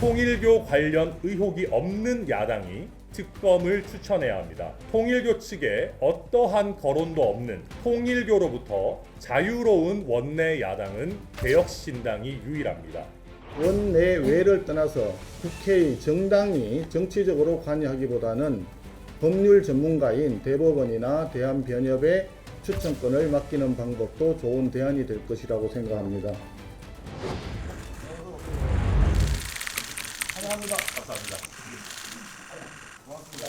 통일교 관련 의혹이 없는 야당이 특검을 추천해야 합니다. 통일교 측에 어떠한 거론도 없는 통일교로부터 자유로운 원내 야당은 개혁신당이 유일합니다. 원내외를 떠나서 국회의 정당이 정치적으로 관여하기보다는 법률 전문가인 대법원이나 대한변협에 추천권을 맡기는 방법도 좋은 대안이 될 것이라고 생각합니다. 감사합니다. 감사합니다. 고맙습니다.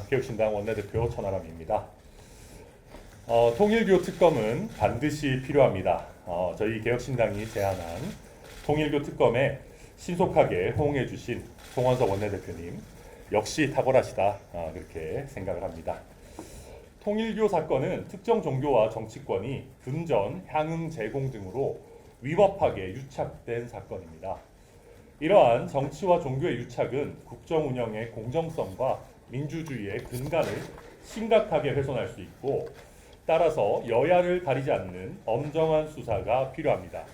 개혁신당 원내대표 천하람입니다. 통일교 특검은 반드시 필요합니다. 저희 개혁신당이 제안한 통일교 특검에 신속하게 호응해 주신 송원석 원내대표님 역시 탁월하시다, 그렇게 생각을 합니다. 통일교 사건은 특정 종교와 정치권이 금전, 향응 제공 등으로 위법하게 유착된 사건입니다. 이러한 정치와 종교의 유착은 국정 운영의 공정성과 민주주의의 근간을 심각하게 훼손할 수 있고, 따라서 여야를 가리지 않는 엄정한 수사가 필요합니다.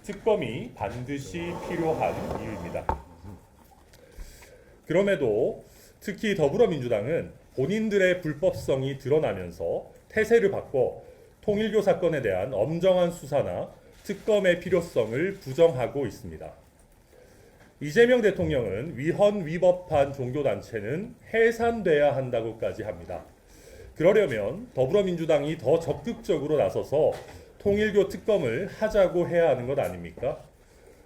특검이 반드시 필요한 이유입니다. 그럼에도 특히 더불어민주당은 본인들의 불법성이 드러나면서 태세를 바꿔 통일교 사건에 대한 엄정한 수사나 특검의 필요성을 부정하고 있습니다. 이재명 대통령은 위헌위법한 종교단체는 해산돼야 한다고까지 합니다. 그러려면 더불어민주당이 더 적극적으로 나서서 통일교 특검을 하자고 해야 하는 것 아닙니까?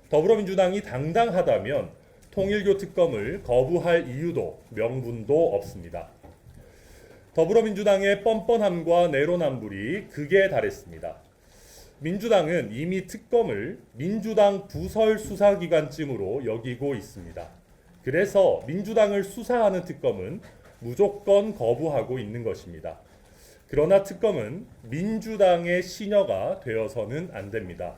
더불어민주당이 당당하다면 통일교 특검을 거부할 이유도 명분도 없습니다. 더불어민주당의 뻔뻔함과 내로남불이 극에 달했습니다. 민주당은 이미 특검을 민주당 부설 수사기관쯤으로 여기고 있습니다. 그래서 민주당을 수사하는 특검은 무조건 거부하고 있는 것입니다. 그러나 특검은 민주당의 시녀가 되어서는 안 됩니다.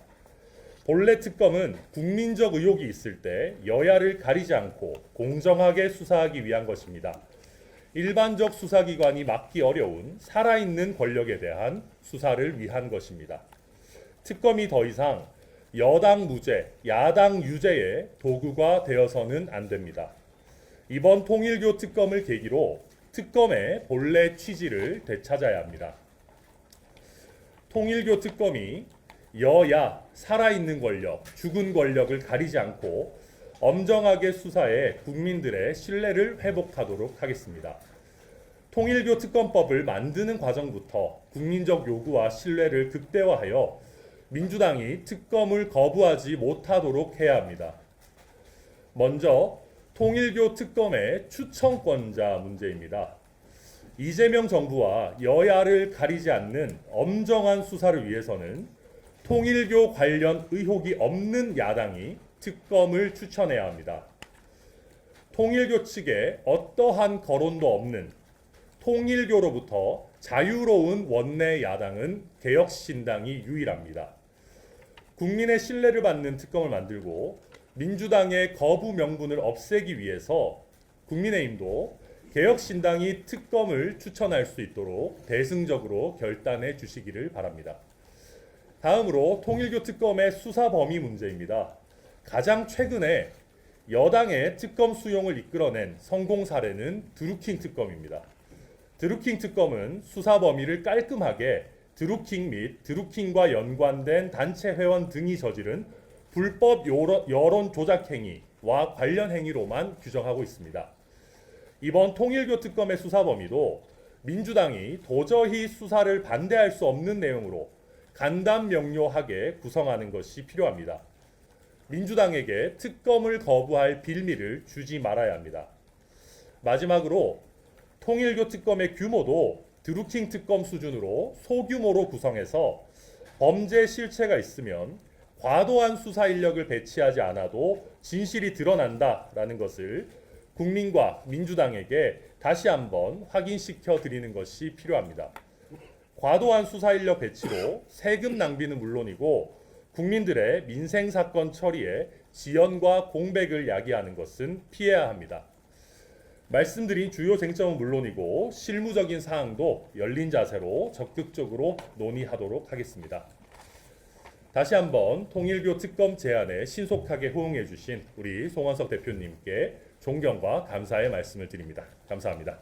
본래 특검은 국민적 의혹이 있을 때 여야를 가리지 않고 공정하게 수사하기 위한 것입니다. 일반적 수사기관이 막기 어려운 살아있는 권력에 대한 수사를 위한 것입니다. 특검이 더 이상 여당 무죄, 야당 유죄의 도구가 되어서는 안 됩니다. 이번 통일교 특검을 계기로 특검의 본래 취지를 되찾아야 합니다. 통일교 특검이 여야, 살아있는 권력, 죽은 권력을 가리지 않고 엄정하게 수사해 국민들의 신뢰를 회복하도록 하겠습니다. 통일교 특검법을 만드는 과정부터 국민적 요구와 신뢰를 극대화하여 민주당이 특검을 거부하지 못하도록 해야 합니다. 먼저 통일교 특검의 추천권자 문제입니다. 이재명 정부와 여야를 가리지 않는 엄정한 수사를 위해서는 통일교 관련 의혹이 없는 야당이 특검을 추천해야 합니다. 통일교 측에 어떠한 거론도 없는 통일교로부터 자유로운 원내 야당은 개혁신당이 유일합니다. 국민의 신뢰를 받는 특검을 만들고 민주당의 거부 명분을 없애기 위해서 국민의힘도 개혁신당이 특검을 추천할 수 있도록 대승적으로 결단해 주시기를 바랍니다. 다음으로 통일교 특검의 수사 범위 문제입니다. 가장 최근에 여당의 특검 수용을 이끌어낸 성공 사례는 드루킹 특검입니다. 드루킹 특검은 수사 범위를 깔끔하게 드루킹 및 드루킹과 연관된 단체 회원 등이 저지른 불법 여론 조작 행위와 관련 행위로만 규정하고 있습니다. 이번 통일교 특검의 수사 범위도 민주당이 도저히 수사를 반대할 수 없는 내용으로 간단명료하게 구성하는 것이 필요합니다. 민주당에게 특검을 거부할 빌미를 주지 말아야 합니다. 마지막으로 통일교 특검의 규모도 드루킹 특검 수준으로 소규모로 구성해서 범죄 실체가 있으면 과도한 수사 인력을 배치하지 않아도 진실이 드러난다라는 것을 국민과 민주당에게 다시 한번 확인시켜 드리는 것이 필요합니다. 과도한 수사 인력 배치로 세금 낭비는 물론이고 국민들의 민생 사건 처리에 지연과 공백을 야기하는 것은 피해야 합니다. 말씀드린 주요 쟁점은 물론이고 실무적인 사항도 열린 자세로 적극적으로 논의하도록 하겠습니다. 다시 한번 통일교 특검 제안에 신속하게 호응해 주신 우리 송원석 대표님께 존경과 감사의 말씀을 드립니다. 감사합니다.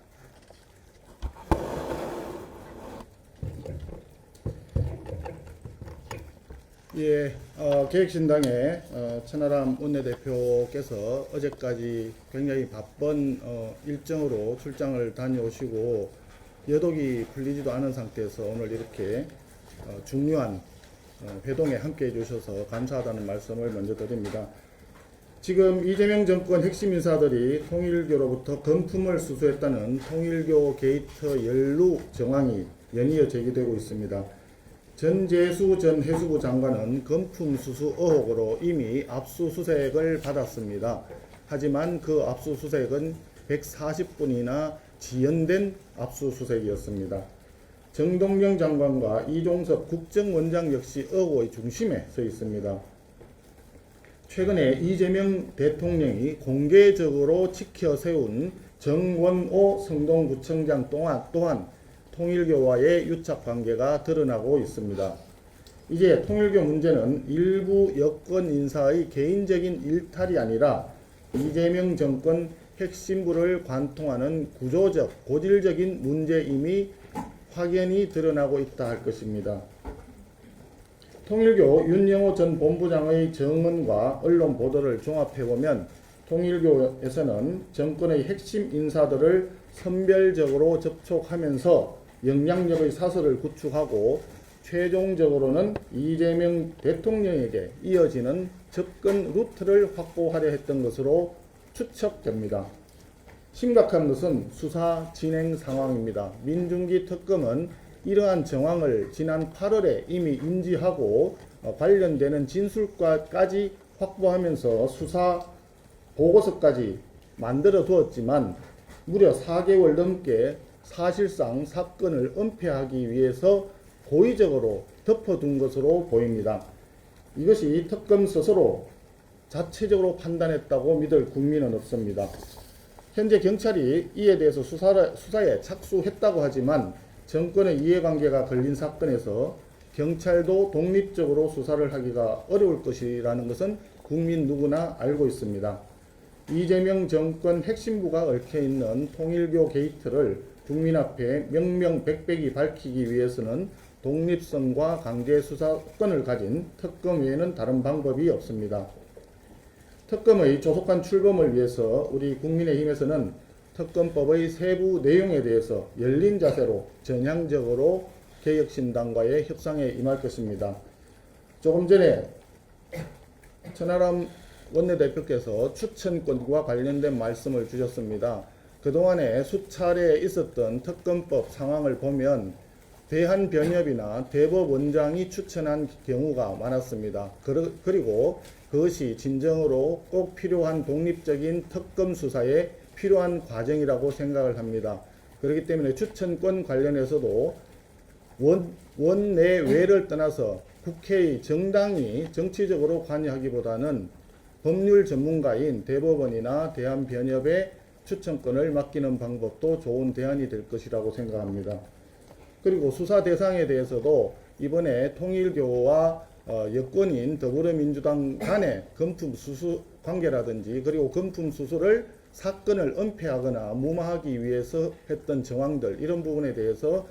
예, 개혁신당의 천하람 원내대표께서 어제까지 굉장히 바쁜 일정으로 출장을 다녀오시고 여독이 풀리지도 않은 상태에서 오늘 이렇게 중요한 회동에 함께 해주셔서 감사하다는 말씀을 먼저 드립니다. 지금 이재명 정권 핵심 인사들이 통일교로부터 금품을 수수했다는 통일교 게이트 연루 정황이 연이어 제기되고 있습니다. 전재수 전 해수부 장관은 금품 수수 의혹으로 이미 압수수색을 받았습니다. 하지만 그 압수수색은 140분이나 지연된 압수수색이었습니다. 정동영 장관과 이종섭 국정원장 역시 의혹의 중심에 서 있습니다. 최근에 이재명 대통령이 공개적으로 지켜세운 정원호 성동구청장 또한 통일교와의 유착관계가 드러나고 있습니다. 이제 통일교 문제는 일부 여권 인사의 개인적인 일탈이 아니라 이재명 정권 핵심부를 관통하는 구조적, 고질적인 문제임이 확연히 드러나고 있다 할 것입니다. 통일교 윤영호 전 본부장의 증언과 언론 보도를 종합해보면 통일교에서는 정권의 핵심 인사들을 선별적으로 접촉하면서 영향력의 사설을 구축하고 최종적으로는 이재명 대통령에게 이어지는 접근 루트를 확보하려 했던 것으로 추측됩니다. 심각한 것은 수사 진행 상황입니다. 민중기 특검은 이러한 정황을 지난 8월에 이미 인지하고 관련되는 진술까지 확보하면서 수사 보고서까지 만들어 두었지만 무려 4개월 넘게 사실상 사건을 은폐하기 위해서 고의적으로 덮어둔 것으로 보입니다. 이것이 특검 스스로 자체적으로 판단했다고 믿을 국민은 없습니다. 현재 경찰이 이에 대해서 수사에 착수했다고 하지만 정권의 이해관계가 걸린 사건에서 경찰도 독립적으로 수사를 하기가 어려울 것이라는 것은 국민 누구나 알고 있습니다. 이재명 정권 핵심부가 얽혀있는 통일교 게이트를 국민 앞에 명명백백히 밝히기 위해서는 독립성과 강제 수사권을 가진 특검 외에는 다른 방법이 없습니다. 특검의 조속한 출범을 위해서 우리 국민의힘에서는 특검법의 세부 내용에 대해서 열린 자세로 전향적으로 개혁신당과의 협상에 임할 것입니다. 조금 전에 천하람 원내대표께서 추천권과 관련된 말씀을 주셨습니다. 그동안에 수차례 있었던 특검법 상황을 보면 대한변협이나 대법원장이 추천한 경우가 많았습니다. 그리고 그것이 진정으로 꼭 필요한 독립적인 특검 수사에 필요한 과정이라고 생각을 합니다. 그렇기 때문에 추천권 관련해서도 원내외를 떠나서 국회의 정당이 정치적으로 관여하기보다는 법률 전문가인 대법원이나 대한변협에 추천권을 맡기는 방법도 좋은 대안이 될 것이라고 생각합니다. 그리고 수사 대상에 대해서도 이번에 통일교와 여권인 더불어민주당 간의 금품 수수 관계라든지 그리고 금품 수수를 사건을 은폐하거나 무마하기 위해서 했던 정황들 이런 부분에 대해서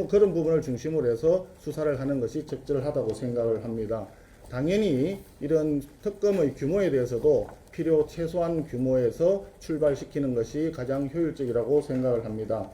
그런 부분을 중심으로 해서 수사를 하는 것이 적절하다고 생각을 합니다. 당연히 이런 특검의 규모에 대해서도 필요 최소한 규모에서 출발시키는 것이 가장 효율적이라고 생각을 합니다.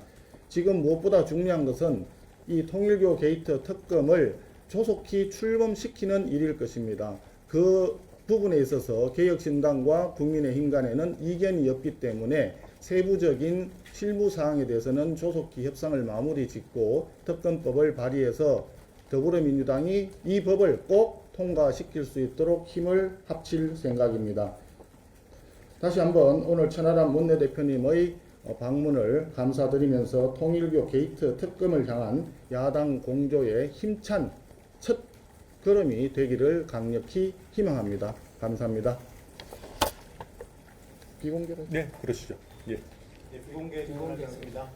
지금 무엇보다 중요한 것은 이 통일교 게이트 특검을 조속히 출범시키는 일일 것입니다. 그 부분에 있어서 개혁신당과 국민의힘 간에는 이견이 없기 때문에 세부적인 실무 사항에 대해서는 조속히 협상을 마무리 짓고 특검법을 발의해서 더불어민주당이 이 법을 꼭 통과시킬 수 있도록 힘을 합칠 생각입니다. 다시 한번 오늘 천하람 원내대표님의 방문을 감사드리면서 통일교 게이트 특검을 향한 야당 공조의 힘찬 첫 걸음이 되기를 강력히 희망합니다. 감사합니다. 비공개로? 네, 그러시죠. 예. 비공개 질문하겠습니다.